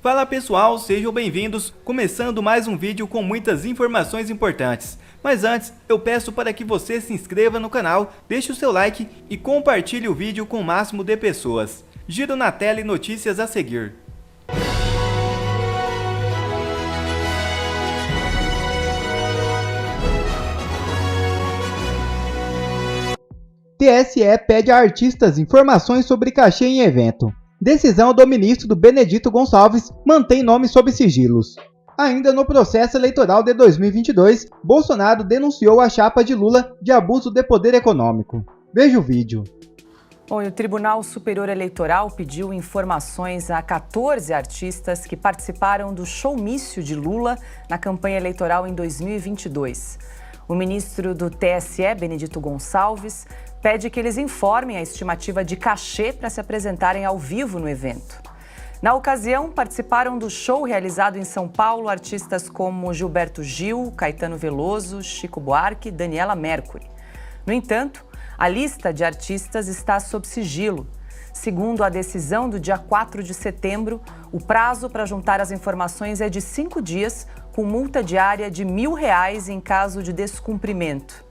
Fala pessoal, sejam bem-vindos, começando mais um vídeo com muitas informações importantes. Mas antes, eu peço para que você se inscreva no canal, deixe o seu like e compartilhe o vídeo com o máximo de pessoas. Giro na tela e notícias a seguir. TSE pede a artistas informações sobre cachê em evento. Decisão do ministro Benedito Gonçalves mantém nome sob sigilos. Ainda no processo eleitoral de 2022, Bolsonaro denunciou a chapa de Lula de abuso de poder econômico. Veja o vídeo. Bom, e o Tribunal Superior Eleitoral pediu informações a 14 artistas que participaram do showmício de Lula na campanha eleitoral em 2022. O ministro do TSE, Benedito Gonçalves, pede que eles informem a estimativa de cachê para se apresentarem ao vivo no evento. Na ocasião, participaram do show realizado em São Paulo artistas como Gilberto Gil, Caetano Veloso, Chico Buarque e Daniela Mercury. No entanto, a lista de artistas está sob sigilo. Segundo a decisão do dia 4 de setembro, o prazo para juntar as informações é de 5 dias, com multa diária de R$1.000 em caso de descumprimento.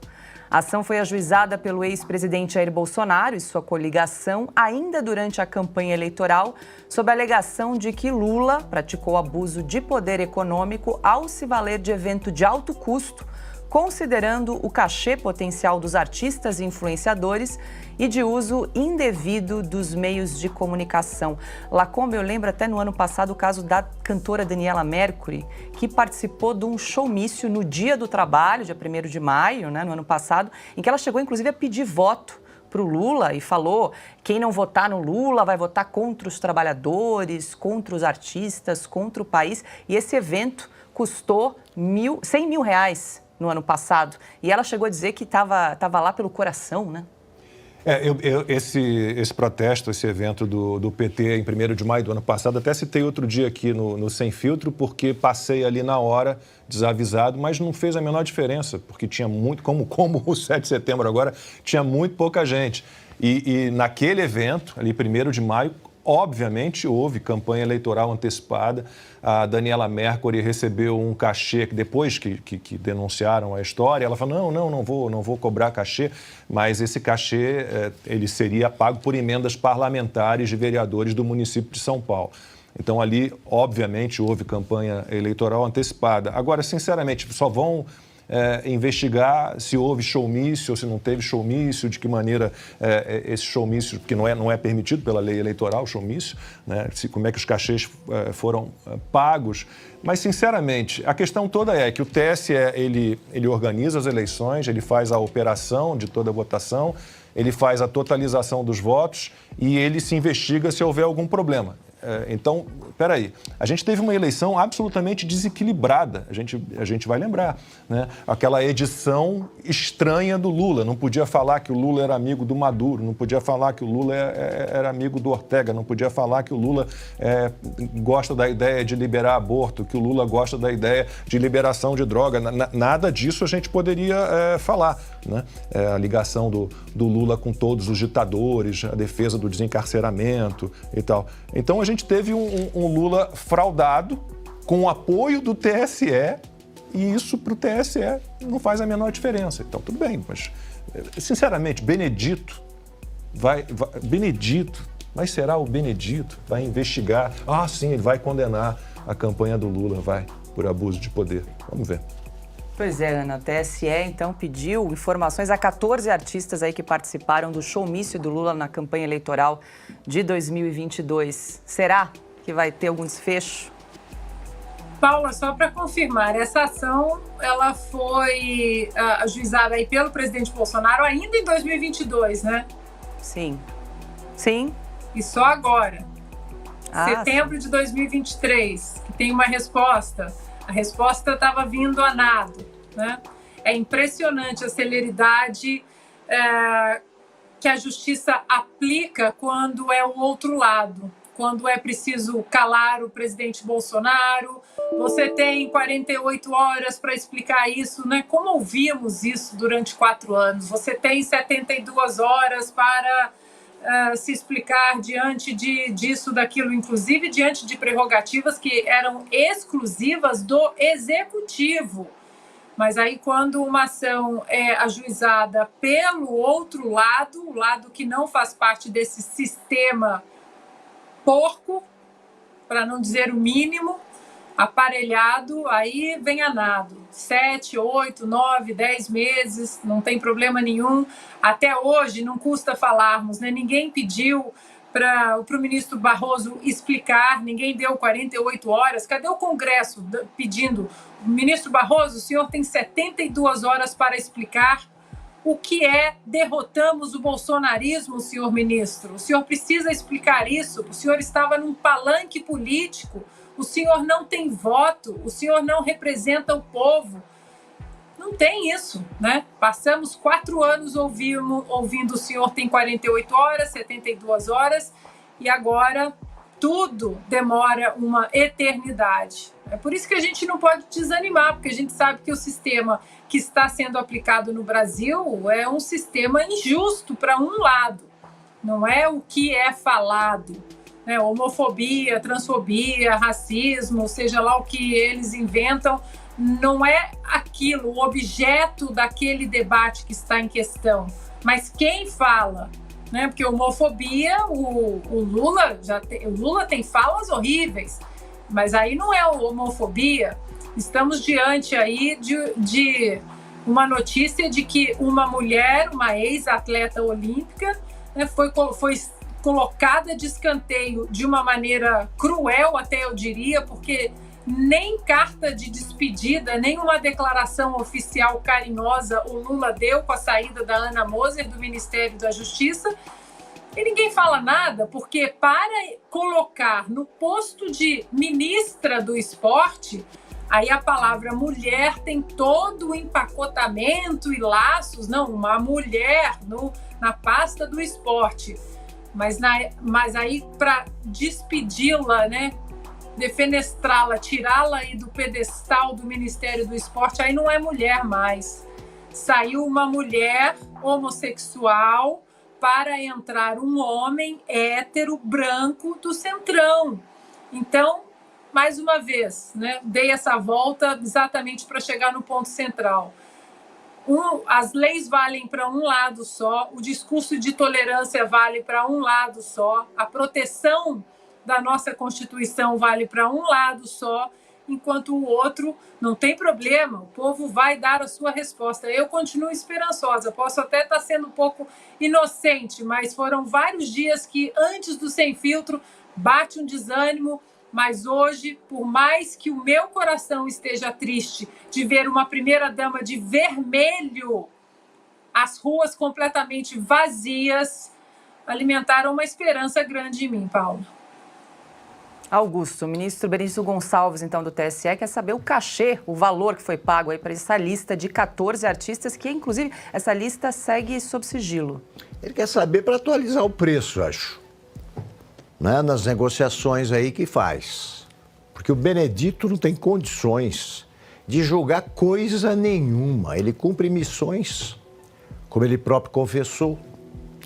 A ação foi ajuizada pelo ex-presidente Jair Bolsonaro e sua coligação ainda durante a campanha eleitoral, sob a alegação de que Lula praticou abuso de poder econômico ao se valer de evento de alto custo, considerando o cachê potencial dos artistas e influenciadores e de uso indevido dos meios de comunicação. Lacombe, eu lembro até no ano passado o caso da cantora Daniela Mercury, que participou de um showmício no Dia do Trabalho, dia 1º de maio, no ano passado, em que ela chegou inclusive a pedir voto para o Lula e falou: quem não votar no Lula vai votar contra os trabalhadores, contra os artistas, contra o país. E esse evento custou R$100 mil no ano passado. E ela chegou a dizer que estava lá pelo coração, né? Esse protesto, esse evento do PT em 1º de maio do ano passado, até citei outro dia aqui no Sem Filtro, porque passei ali na hora, desavisado, mas não fez a menor diferença, porque tinha muito, como o 7 de setembro agora, tinha muito pouca gente. E naquele evento, ali 1º de maio, obviamente houve campanha eleitoral antecipada. A Daniela Mercury recebeu um cachê que depois que denunciaram a história, ela falou: não vou cobrar cachê, mas esse cachê ele seria pago por emendas parlamentares de vereadores do município de São Paulo. Então ali, obviamente, houve campanha eleitoral antecipada. Agora, sinceramente, só vão investigar se houve showmício ou se não teve showmício, de que maneira esse showmício, porque não é permitido pela lei eleitoral o showmício, né? Como é que os cachês foram pagos. Mas, sinceramente, a questão toda é que o TSE ele organiza as eleições, ele faz a operação de toda a votação, ele faz a totalização dos votos e ele se investiga se houver algum problema. Então, peraí, a gente teve uma eleição absolutamente desequilibrada, a gente vai lembrar, né? Aquela edição estranha do Lula, não podia falar que o Lula era amigo do Maduro, não podia falar que o Lula era amigo do Ortega, não podia falar que o Lula gosta da ideia de liberar aborto, que o Lula gosta da ideia de liberação de droga, nada disso a gente poderia falar, né? A ligação do Lula com todos os ditadores, a defesa do desencarceramento e tal. Então a gente teve um Lula fraudado com o apoio do TSE e isso para o TSE não faz a menor diferença. Então tudo bem, mas sinceramente, Benedito, mas será o Benedito? Vai investigar? Ah, sim, ele vai condenar a campanha do Lula, por abuso de poder. Vamos ver. Pois é, Ana, o TSE então pediu informações a 14 artistas aí que participaram do showmício do Lula na campanha eleitoral de 2022. Será que vai ter algum desfecho? Paula, só para confirmar, essa ação ela foi ajuizada aí pelo presidente Bolsonaro ainda em 2022, né? Sim. Sim. E só agora, setembro de 2023, que tem uma resposta. A resposta estava vindo a nado, né? É impressionante a celeridade que a justiça aplica quando é o outro lado, quando é preciso calar o presidente Bolsonaro. Você tem 48 horas para explicar isso, né? Como ouvimos isso durante 4 anos? Você tem 72 horas para se explicar diante disso, daquilo, inclusive diante de prerrogativas que eram exclusivas do Executivo. Mas aí, quando uma ação é ajuizada pelo outro lado, o lado que não faz parte desse sistema porco, para não dizer o mínimo, aparelhado, aí vem a nado. 7, 8, 9, 10 meses, não tem problema nenhum. Até hoje, não custa falarmos, né? Ninguém pediu para o ministro Barroso explicar, ninguém deu 48 horas. Cadê o Congresso pedindo? Ministro Barroso, o senhor tem 72 horas para explicar o que é derrotamos o bolsonarismo, senhor ministro. O senhor precisa explicar isso. O senhor estava num palanque político. O senhor não tem voto. O senhor não representa o povo. Não tem isso, né? Passamos 4 anos ouvindo o senhor tem 48 horas, 72 horas, e agora tudo demora uma eternidade. É por isso que a gente não pode desanimar, porque a gente sabe que o sistema que está sendo aplicado no Brasil é um sistema injusto para um lado. Não é o que é falado, né? Homofobia, transfobia, racismo, seja lá o que eles inventam, não é aquilo, o objeto daquele debate que está em questão, mas quem fala, né? Porque homofobia, o Lula tem falas horríveis, mas aí não é homofobia. Estamos diante aí de uma notícia de que uma mulher, uma ex-atleta olímpica, né, foi colocada de escanteio de uma maneira cruel, até eu diria, porque nem carta de despedida, nem uma declaração oficial carinhosa o Lula deu com a saída da Ana Moser do Ministério da Justiça. E ninguém fala nada, porque para colocar no posto de ministra do esporte, aí a palavra mulher tem todo o empacotamento e laços, não, uma mulher na pasta do esporte. Mas aí para despedi-la, né? Defenestrá-la, tirá-la aí do pedestal do Ministério do Esporte, aí não é mulher mais. Saiu uma mulher homossexual para entrar um homem hétero, branco, do Centrão. Então, mais uma vez, né, dei essa volta exatamente para chegar no ponto central. As leis valem para um lado só, o discurso de tolerância vale para um lado só, a proteção da nossa Constituição vale para um lado só, enquanto o outro não tem problema, o povo vai dar a sua resposta. Eu continuo esperançosa, posso até estar sendo um pouco inocente, mas foram vários dias que antes do Sem Filtro bate um desânimo, mas hoje, por mais que o meu coração esteja triste de ver uma primeira-dama de vermelho, as ruas completamente vazias, alimentaram uma esperança grande em mim, Paulo. Augusto, o ministro Benício Gonçalves, então, do TSE, quer saber o cachê, o valor que foi pago aí para essa lista de 14 artistas, que, inclusive, essa lista segue sob sigilo. Ele quer saber para atualizar o preço, acho, né? Nas negociações aí que faz. Porque o Benedito não tem condições de julgar coisa nenhuma. Ele cumpre missões, como ele próprio confessou.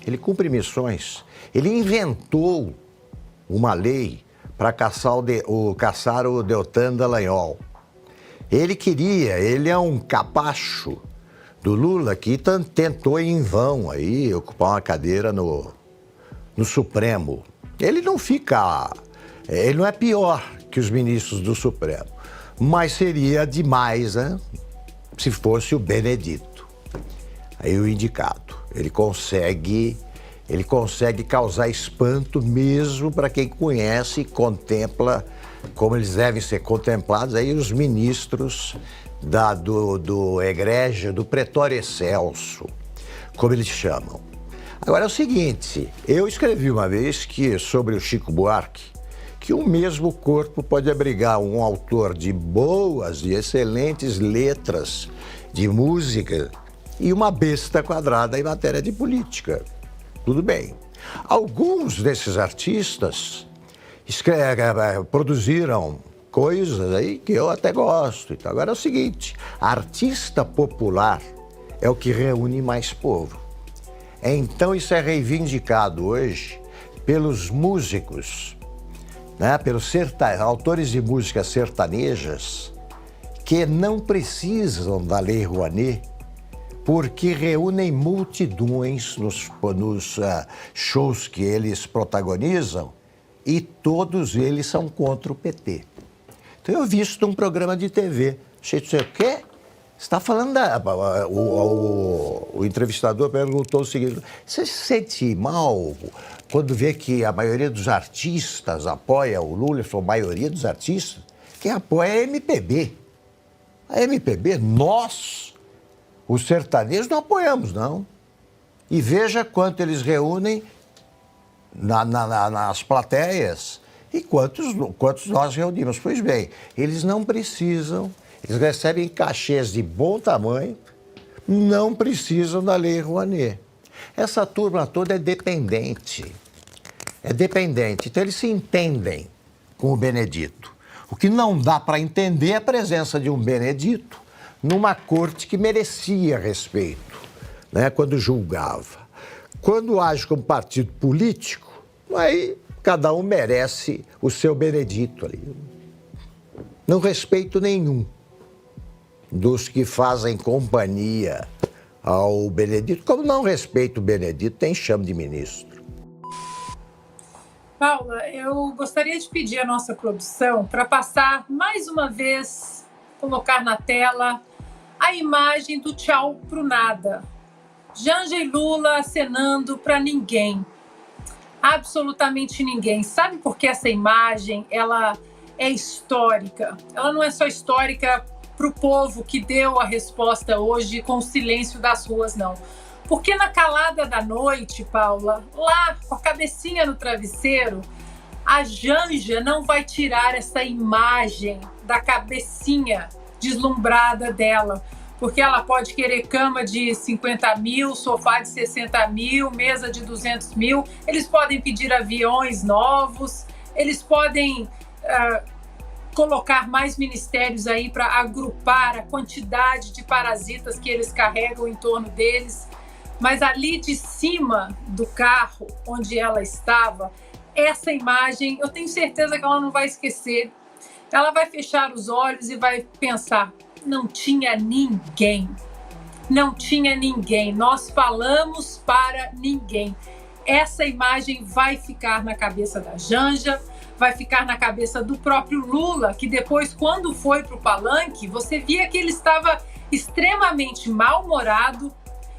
Ele cumpre missões. Ele inventou uma lei para caçar o Deltan Dallagnol. Ele é um capacho do Lula que tentou em vão aí ocupar uma cadeira no Supremo. Ele não é pior que os ministros do Supremo, mas seria demais, né, se fosse o Benedito, aí o indicado. Ele consegue causar espanto mesmo para quem conhece e contempla como eles devem ser contemplados aí os ministros do egrégio, do Pretório Excelso, como eles chamam. Agora é o seguinte, eu escrevi uma vez sobre o Chico Buarque, que o mesmo corpo pode abrigar um autor de boas e excelentes letras de música e uma besta quadrada em matéria de política. Tudo bem. Alguns desses artistas produziram coisas aí que eu até gosto. Então, agora é o seguinte, artista popular é o que reúne mais povo. Então isso é reivindicado hoje pelos músicos, né? Pelos autores de músicas sertanejas, que não precisam da Lei Rouanet, porque reúnem multidões nos shows que eles protagonizam e todos eles são contra o PT. Então eu vi isso num programa de TV. Achei, não sei o quê? Você está falando o entrevistador perguntou o seguinte: você se sente mal quando vê que a maioria dos artistas apoia o Lula? Ele falou: a maioria dos artistas? Quem apoia é a MPB. A MPB, nós, os sertanejos, não apoiamos, não. E veja quanto eles reúnem nas plateias e quantos nós reunimos. Pois bem, eles não precisam, eles recebem cachês de bom tamanho, não precisam da Lei Rouanet. Essa turma toda é dependente. Então eles se entendem com o Benedito. O que não dá para entender é a presença de um Benedito numa corte que merecia respeito, né, quando julgava. Quando age como partido político, aí cada um merece o seu Benedito ali. Não respeito nenhum dos que fazem companhia ao Benedito. Como não respeito o Benedito, tem chame de ministro. Paula, eu gostaria de pedir à nossa produção para passar mais uma vez, colocar na tela a imagem do tchau pro nada. Janja e Lula acenando para ninguém. Absolutamente ninguém. Sabe por que essa imagem ela é histórica? Ela não é só histórica para o povo que deu a resposta hoje com o silêncio das ruas, não. Porque na calada da noite, Paula, lá com a cabecinha no travesseiro, a Janja não vai tirar essa imagem da cabecinha deslumbrada dela. Porque ela pode querer cama de 50 mil, sofá de 60 mil, mesa de 200 mil. Eles podem pedir aviões novos, eles podem colocar mais ministérios aí para agrupar a quantidade de parasitas que eles carregam em torno deles. Mas ali de cima do carro onde ela estava, essa imagem, eu tenho certeza que ela não vai esquecer. Ela vai fechar os olhos e vai pensar: não tinha ninguém. Não tinha ninguém. Nós falamos para ninguém. Essa imagem vai ficar na cabeça da Janja, vai ficar na cabeça do próprio Lula, que depois, quando foi para o palanque, você via que ele estava extremamente mal-humorado,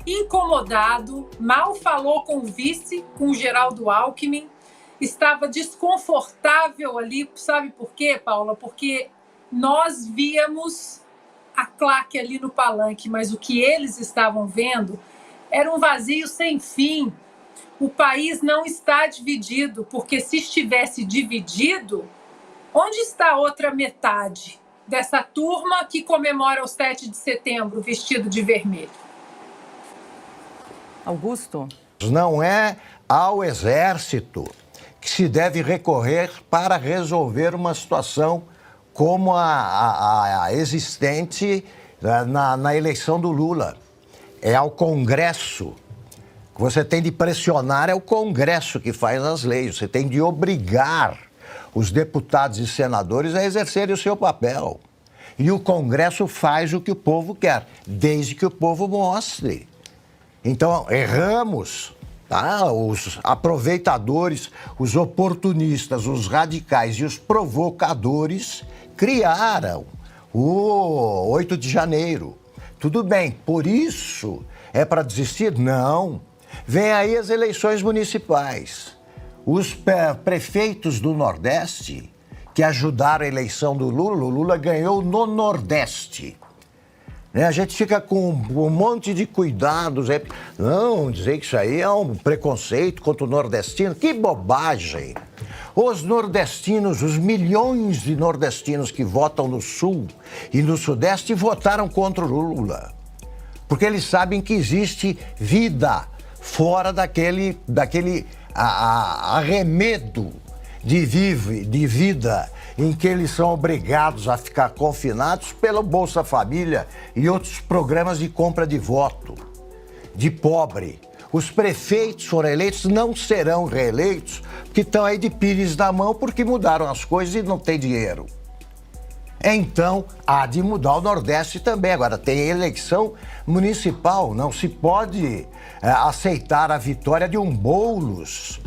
incomodado, mal falou com o vice, com o Geraldo Alckmin, estava desconfortável ali. Sabe por quê, Paula? Porque nós víamos a claque ali no palanque, mas o que eles estavam vendo era um vazio sem fim. O país não está dividido, porque se estivesse dividido, onde está a outra metade dessa turma que comemora o 7 de setembro vestido de vermelho? Augusto? Não é ao Exército que se deve recorrer para resolver uma situação como a existente na eleição do Lula. É ao Congresso. O que você tem de pressionar é o Congresso que faz as leis. Você tem de obrigar os deputados e senadores a exercerem o seu papel. E o Congresso faz o que o povo quer, desde que o povo mostre. Então, erramos. Tá? Os aproveitadores, os oportunistas, os radicais e os provocadores criaram o 8 de janeiro. Tudo bem, por isso é para desistir? Não. Vem aí as eleições municipais. Os prefeitos do Nordeste que ajudaram a eleição do Lula, o Lula ganhou no Nordeste. A gente fica com um monte de cuidados. Não, dizer que isso aí é um preconceito contra o nordestino. Que bobagem! Os nordestinos, os milhões de nordestinos que votam no Sul e no Sudeste votaram contra o Lula. Porque eles sabem que existe vida fora daquele arremedo de vida em que eles são obrigados a ficar confinados pelo Bolsa Família e outros programas de compra de voto, de pobre. Os prefeitos foram eleitos, não serão reeleitos, porque estão aí de pires na mão porque mudaram as coisas e não tem dinheiro. Então, há de mudar o Nordeste também. Agora, tem eleição municipal, não se pode aceitar a vitória de um Boulos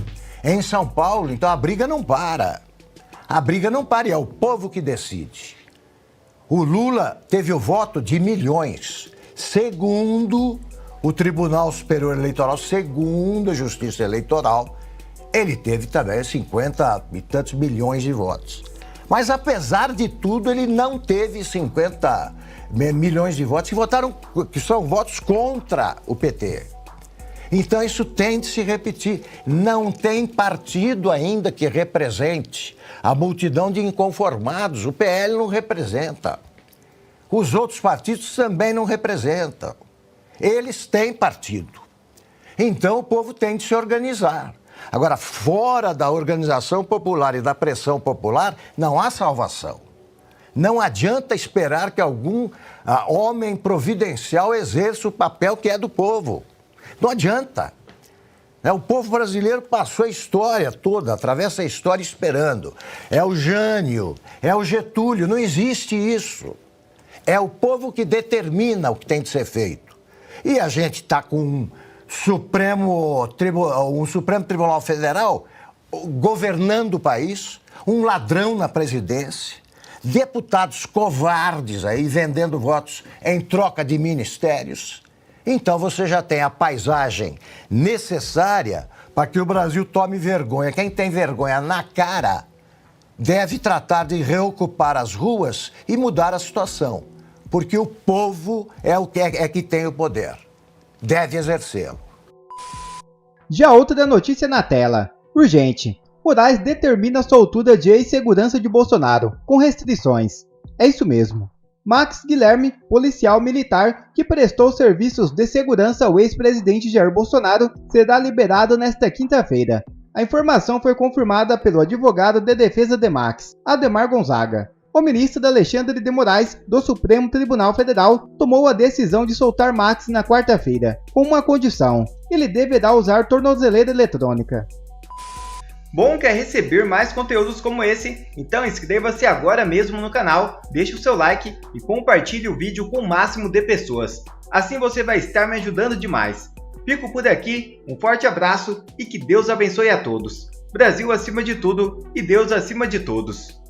em São Paulo. Então, a briga não para. A briga não para e é o povo que decide. O Lula teve o voto de milhões, segundo o Tribunal Superior Eleitoral, segundo a Justiça Eleitoral, ele teve também 50 e tantos milhões de votos. Mas, apesar de tudo, ele não teve 50 milhões de votos que são votos contra o PT. Então, isso tem de se repetir. Não tem partido ainda que represente a multidão de inconformados. O PL não representa. Os outros partidos também não representam. Eles têm partido. Então, o povo tem de se organizar. Agora, fora da organização popular e da pressão popular, não há salvação. Não adianta esperar que algum homem providencial exerça o papel que é do povo. Não adianta. O povo brasileiro passou a história toda, atravessa a história esperando. É o Jânio, é o Getúlio, não existe isso. É o povo que determina o que tem de ser feito. E a gente está com um Supremo Tribunal Federal governando o país, um ladrão na presidência, deputados covardes aí vendendo votos em troca de ministérios. Então você já tem a paisagem necessária para que o Brasil tome vergonha. Quem tem vergonha na cara deve tratar de reocupar as ruas e mudar a situação, porque o povo é que tem o poder, deve exercê-lo. Já outra notícia na tela. Urgente. Moraes determina a soltura de ex-segurança de Bolsonaro, com restrições. É isso mesmo. Max Guilherme, policial militar que prestou serviços de segurança ao ex-presidente Jair Bolsonaro, será liberado nesta quinta-feira. A informação foi confirmada pelo advogado de defesa de Max, Ademar Gonzaga. O ministro Alexandre de Moraes, do Supremo Tribunal Federal, tomou a decisão de soltar Max na quarta-feira, com uma condição: ele deverá usar tornozeleira eletrônica. Bom, quer receber mais conteúdos como esse? Então inscreva-se agora mesmo no canal, deixe o seu like e compartilhe o vídeo com o máximo de pessoas. Assim você vai estar me ajudando demais. Fico por aqui, um forte abraço e que Deus abençoe a todos. Brasil acima de tudo e Deus acima de todos.